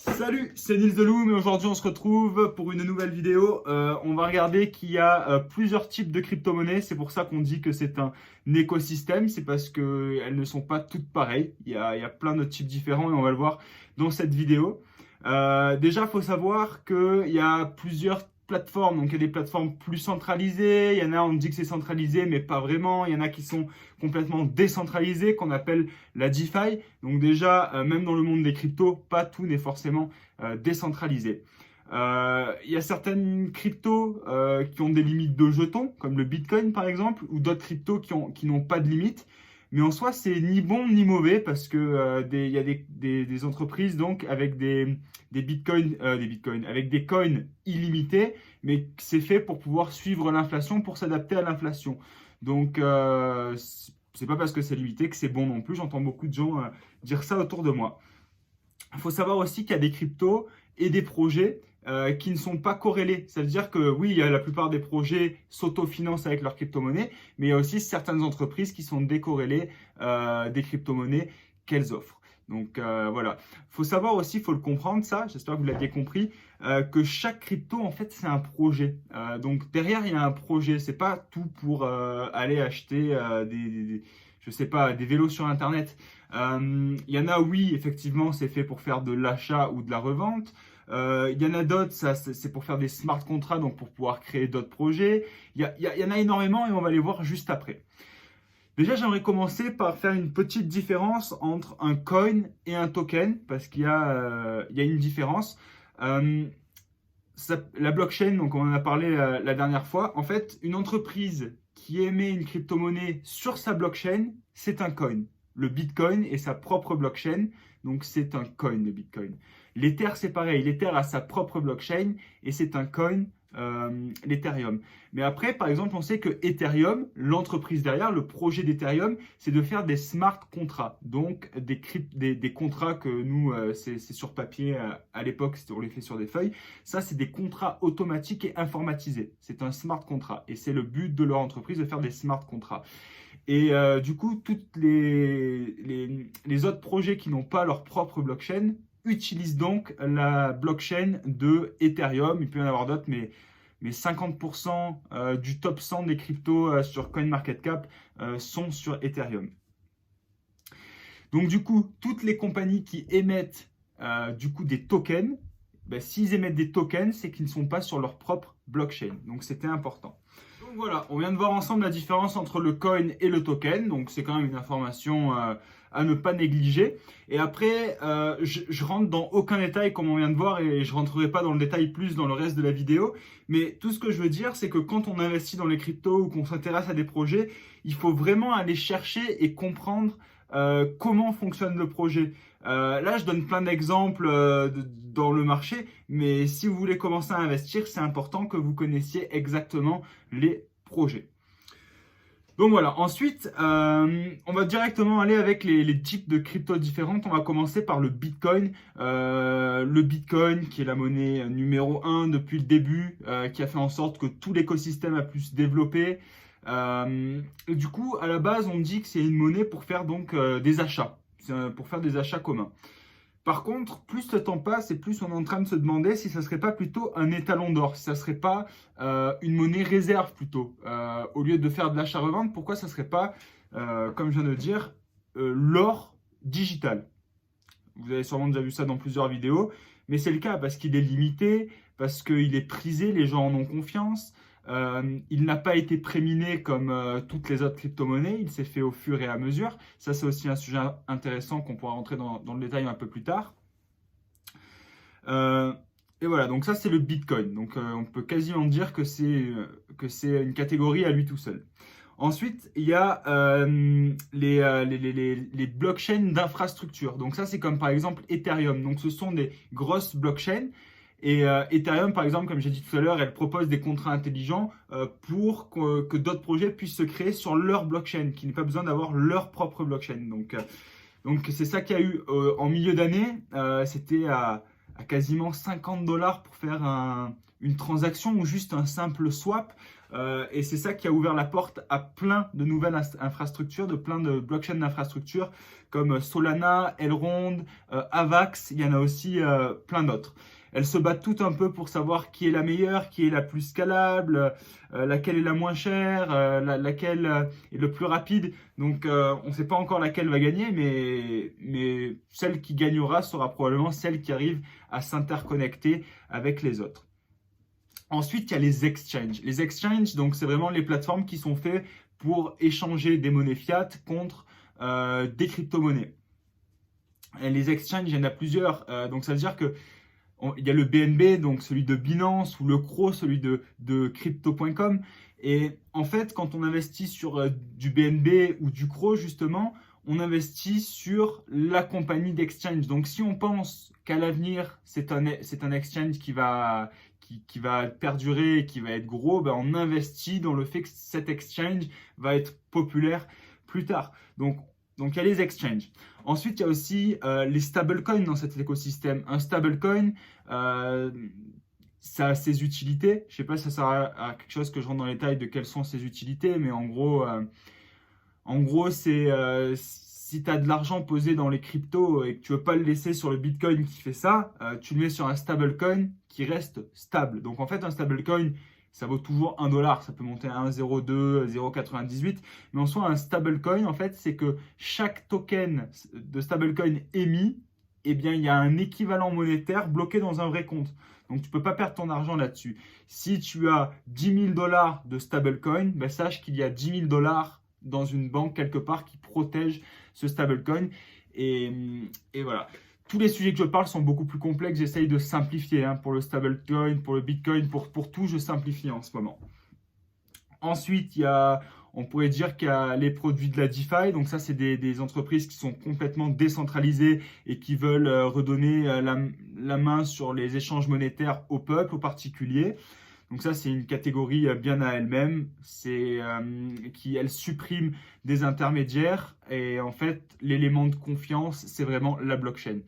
Salut, c'est Nils Deloum et aujourd'hui on se retrouve pour une nouvelle vidéo. On va regarder qu'il y a plusieurs types de crypto-monnaies. C'est pour ça qu'on dit que c'est un écosystème. C'est parce qu'elles ne sont pas toutes pareilles. Il y a plein de types différents et on va le voir dans cette vidéo. Déjà, il faut savoir qu'il y a plusieurs plateformes. Donc il y a des plateformes plus centralisées. Il y en a, on dit que c'est centralisé, mais pas vraiment. Il y en a qui sont complètement décentralisées, qu'on appelle la DeFi. Donc déjà, même dans le monde des cryptos, pas tout n'est forcément décentralisé. Il y a certaines cryptos qui ont des limites de jetons, comme le Bitcoin par exemple, ou d'autres cryptos qui n'ont pas de limite. Mais en soi, c'est ni bon ni mauvais parce que il y a des entreprises donc avec des bitcoins, avec des coins illimités, mais c'est fait pour pouvoir suivre l'inflation, pour s'adapter à l'inflation. Donc, c'est pas parce que c'est limité que c'est bon non plus. J'entends beaucoup de gens dire ça autour de moi. Il faut savoir aussi qu'il y a des cryptos et des projets qui ne sont pas corrélés. Ça veut dire que oui, la plupart des projets s'autofinancent avec leur crypto-monnaie, mais il y a aussi certaines entreprises qui sont décorrélées des crypto-monnaies qu'elles offrent. Donc voilà. Il faut savoir aussi, il faut le comprendre ça, j'espère que vous l'aviez compris, que chaque crypto en fait c'est un projet. Donc derrière il y a un projet, c'est pas tout pour aller acheter je sais pas, des vélos sur internet. Il y en a, oui, effectivement, c'est fait pour faire de l'achat ou de la revente. Il y en a d'autres, c'est pour faire des smart contracts, donc pour pouvoir créer d'autres projets. Il y en a énormément et on va les voir juste après. Déjà, j'aimerais commencer par faire une petite différence entre un coin et un token, parce il y a une différence. Euh, la blockchain, donc on en a parlé la dernière fois, en fait, une entreprise qui émet une crypto-monnaie sur sa blockchain, c'est un coin. Le Bitcoin est sa propre blockchain, donc c'est un coin, le Bitcoin. L'Ether, c'est pareil. L'Ether a sa propre blockchain et c'est un coin, l'Ethereum. Mais après, par exemple, on sait que Ethereum, l'entreprise derrière, le projet d'Ethereum, c'est de faire des smart contracts. Donc, des contrats que nous, c'est sur papier à l'époque, on les fait sur des feuilles. Ça, c'est des contrats automatiques et informatisés. C'est un smart contract. Et c'est le but de leur entreprise de faire des smart contracts. Et du coup, toutes les autres projets qui n'ont pas leur propre blockchain utilisent donc la blockchain de Ethereum. Il peut y en avoir d'autres, mais 50% du top 100 des cryptos sur CoinMarketCap sont sur Ethereum. Donc du coup, toutes les compagnies qui émettent du coup des tokens, ben, s'ils émettent des tokens, c'est qu'ils ne sont pas sur leur propre blockchain. Donc c'était important. Donc voilà, on vient de voir ensemble la différence entre le coin et le token. Donc c'est quand même une information à ne pas négliger. Et après, je rentre dans aucun détail comme on vient de voir et je rentrerai pas dans le détail plus dans le reste de la vidéo. Mais tout ce que je veux dire, c'est que quand on investit dans les cryptos ou qu'on s'intéresse à des projets, il faut vraiment aller chercher et comprendre comment fonctionne le projet. Là, je donne plein d'exemples dans le marché, mais si vous voulez commencer à investir, c'est important que vous connaissiez exactement les projets. Donc voilà, ensuite, on va directement aller avec les types de cryptos différentes. On va commencer par le Bitcoin. Le Bitcoin, qui est la monnaie numéro 1 depuis le début, qui a fait en sorte que tout l'écosystème a pu se développer. Et du coup, à la base, on dit que c'est une monnaie pour faire donc des achats, pour faire des achats communs. Par contre, plus le temps passe et plus on est en train de se demander si ça serait pas plutôt un étalon d'or, si ça serait pas une monnaie réserve plutôt. Au lieu de faire de l'achat-revente, pourquoi ça serait pas, comme je viens de le dire, l'or digital. Vous avez sûrement déjà vu ça dans plusieurs vidéos, mais c'est le cas parce qu'il est limité, parce qu'il est prisé, les gens en ont confiance. Il n'a pas été préminé comme toutes les autres crypto-monnaies, il s'est fait au fur et à mesure. Ça, c'est aussi un sujet intéressant qu'on pourra rentrer dans le détail un peu plus tard. Et voilà, donc ça, c'est le Bitcoin. Donc, on peut quasiment dire que c'est une catégorie à lui tout seul. Ensuite, il y a les blockchains d'infrastructure. Donc ça, c'est comme par exemple Ethereum. Donc ce sont des grosses blockchains. Et Ethereum, par exemple, comme j'ai dit tout à l'heure, elle propose des contrats intelligents pour que d'autres projets puissent se créer sur leur blockchain, qui n'aient pas besoin d'avoir leur propre blockchain. Donc c'est ça qu'il y a eu en milieu d'année. C'était à quasiment $50 pour faire une transaction ou juste un simple swap. Et c'est ça qui a ouvert la porte à plein de nouvelles infrastructures, de plein de blockchains d'infrastructures comme Solana, Elrond, Avax, il y en a aussi plein d'autres. Elles se battent toutes un peu pour savoir qui est la meilleure, qui est la plus scalable, laquelle est la moins chère, laquelle est le plus rapide. Donc on ne sait pas encore laquelle va gagner, mais celle qui gagnera sera probablement celle qui arrive à s'interconnecter avec les autres. Ensuite, il y a les exchanges. Les exchanges, donc c'est vraiment les plateformes qui sont faites pour échanger des monnaies fiat contre des crypto-monnaies. Et les exchanges, il y en a plusieurs. Donc ça veut dire que il y a le BNB, donc celui de Binance, ou le CRO, celui de Crypto.com. Et en fait, quand on investit sur du BNB ou du CRO, justement, on investit sur la compagnie d'exchange. Donc, si on pense qu'à l'avenir, c'est un exchange qui va perdurer, qui va être gros, ben on investit dans le fait que cet exchange va être populaire plus tard. Donc il y a les exchanges. Ensuite, il y a aussi les stablecoins dans cet écosystème. Un stablecoin, ça a ses utilités. Je ne sais pas si ça sert à quelque chose que je rentre dans les détails de quelles sont ses utilités, mais en gros c'est si tu as de l'argent posé dans les cryptos et que tu ne veux pas le laisser sur le Bitcoin qui fait ça, tu le mets sur un stablecoin qui reste stable. Donc en fait, un stablecoin, ça vaut toujours 1 dollar, ça peut monter à 1,02, 0,98. Mais en soi, un stablecoin, en fait, c'est que chaque token de stablecoin émis, eh bien, il y a un équivalent monétaire bloqué dans un vrai compte. Donc, tu ne peux pas perdre ton argent là-dessus. Si tu as 10 000 dollars de stablecoin, ben, sache qu'il y a 10 000 dollars dans une banque quelque part qui protège ce stablecoin. Et voilà. Tous les sujets que je parle sont beaucoup plus complexes. J'essaye de simplifier pour le stablecoin, pour le Bitcoin, pour tout, je simplifie en ce moment. Ensuite, on pourrait dire qu'il y a les produits de la DeFi. Donc ça, c'est des entreprises qui sont complètement décentralisées et qui veulent redonner la main sur les échanges monétaires au peuple, aux particuliers. Donc ça, c'est une catégorie bien à elle-même, elle supprime des intermédiaires et en fait, l'élément de confiance, c'est vraiment la blockchain.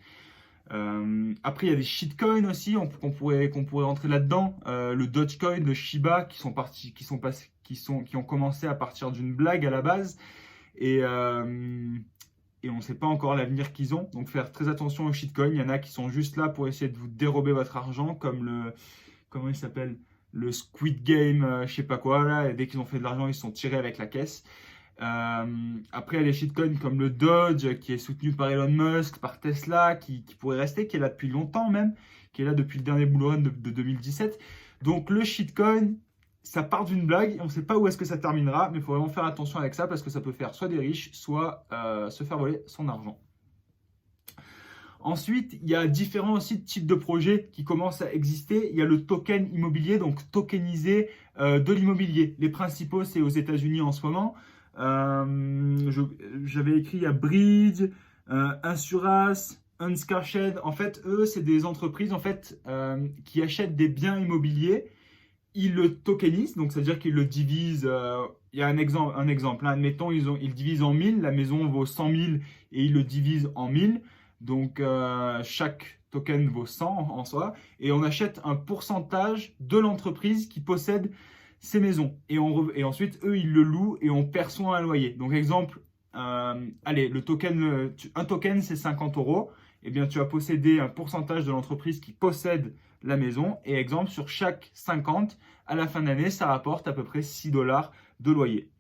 Après, il y a des shitcoins aussi, qu'on pourrait rentrer là-dedans. Le Dogecoin, le Shiba, qui ont commencé à partir d'une blague à la base et on ne sait pas encore l'avenir qu'ils ont. Donc, faire très attention aux shitcoins. Il y en a qui sont juste là pour essayer de vous dérober votre argent, comme comment il s'appelle? Le Squid Game, je sais pas quoi, là, et dès qu'ils ont fait de l'argent, ils se sont tirés avec la caisse. Après, il y a les shitcoins comme le Doge, qui est soutenu par Elon Musk, par Tesla, qui pourrait rester, qui est là depuis longtemps même, qui est là depuis le dernier bull run de 2017. Donc, le shitcoin, ça part d'une blague, et on ne sait pas où est-ce que ça terminera, mais il faut vraiment faire attention avec ça, parce que ça peut faire soit des riches, soit se faire voler son argent. Ensuite, il y a différents aussi types de projets qui commencent à exister. Il y a le token immobilier, donc tokeniser de l'immobilier. Les principaux, c'est aux États-Unis en ce moment. J'avais écrit, il y a Bridge, Insuras, Unscarched. En fait, eux, c'est des entreprises qui achètent des biens immobiliers. Ils le tokenisent, donc c'est-à-dire qu'ils le divisent. Il y a un exemple. Admettons, ils divisent en 1000. La maison vaut 100 000 et ils le divisent en 1000. Donc, chaque token vaut 100 en soi. Et on achète un pourcentage de l'entreprise qui possède ces maisons. Et ensuite, eux, ils le louent et on perçoit un loyer. Donc, exemple, allez, un token, c'est 50 €. Eh bien, tu vas posséder un pourcentage de l'entreprise qui possède la maison. Et exemple, sur chaque 50, à la fin de l'année, ça rapporte à peu près 6 $ de loyer.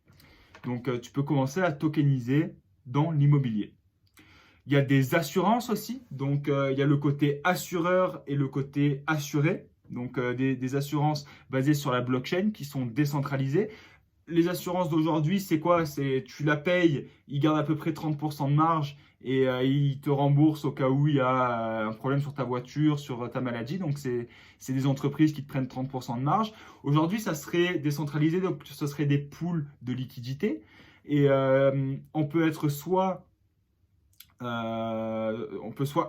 Donc, tu peux commencer à tokeniser dans l'immobilier. Il y a des assurances aussi, donc il y a le côté assureur et le côté assuré, donc des assurances basées sur la blockchain qui sont décentralisées. Les assurances d'aujourd'hui, c'est quoi? Tu la payes, ils gardent à peu près 30% de marge et ils te remboursent au cas où il y a un problème sur ta voiture, sur ta maladie. Donc c'est des entreprises qui te prennent 30% de marge. Aujourd'hui, ça serait décentralisé, donc ce serait des pools de liquidité et on peut soit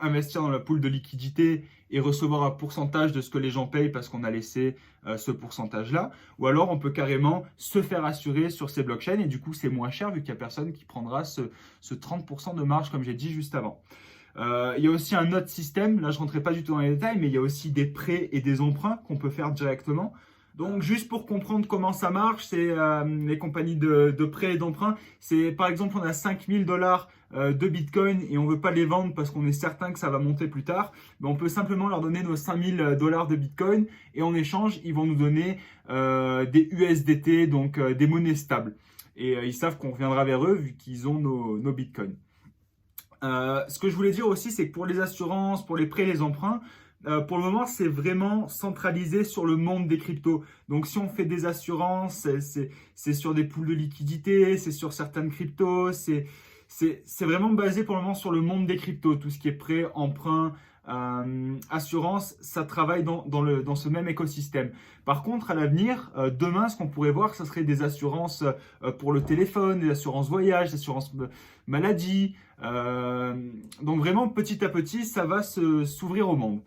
investir dans la pool de liquidité et recevoir un pourcentage de ce que les gens payent parce qu'on a laissé ce pourcentage-là. Ou alors, on peut carrément se faire assurer sur ces blockchains et du coup, c'est moins cher vu qu'il n'y a personne qui prendra ce 30% de marge comme j'ai dit juste avant. Il y a aussi un autre système, là je ne rentrerai pas du tout dans les détails, mais il y a aussi des prêts et des emprunts qu'on peut faire directement. Donc, juste pour comprendre comment ça marche, c'est les compagnies de prêt et d'emprunt. C'est par exemple, on a 5000 dollars de Bitcoin et on veut pas les vendre parce qu'on est certain que ça va monter plus tard. Mais on peut simplement leur donner nos 5000 dollars de Bitcoin et en échange, ils vont nous donner des USDT, donc des monnaies stables. Et ils savent qu'on reviendra vers eux vu qu'ils ont nos Bitcoins. Ce que je voulais dire aussi, c'est que pour les assurances, pour les prêts et les emprunts, pour le moment, c'est vraiment centralisé sur le monde des cryptos. Donc, si on fait des assurances, c'est sur des pools de liquidité, c'est sur certaines cryptos, c'est vraiment basé pour le moment sur le monde des cryptos. Tout ce qui est prêt, emprunt, assurance, ça travaille dans ce même écosystème. Par contre, à l'avenir, demain, ce qu'on pourrait voir, ce serait des assurances pour le téléphone, des assurances voyage, des assurances maladie. Donc vraiment, petit à petit, ça va s'ouvrir au monde.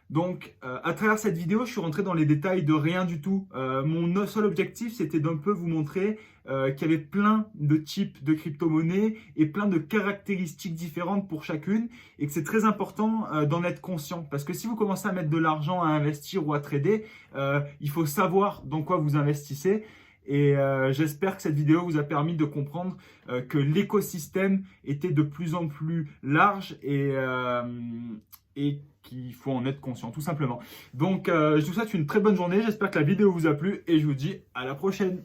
Donc, à travers cette vidéo, je suis rentré dans les détails de rien du tout. Mon seul objectif, c'était d'un peu vous montrer qu'il y avait plein de types de crypto-monnaies et plein de caractéristiques différentes pour chacune et que c'est très important d'en être conscient. Parce que si vous commencez à mettre de l'argent à investir ou à trader, il faut savoir dans quoi vous investissez. Et j'espère que cette vidéo vous a permis de comprendre que l'écosystème était de plus en plus large et qu'il faut en être conscient, tout simplement. Donc, je vous souhaite une très bonne journée. J'espère que la vidéo vous a plu et je vous dis à la prochaine.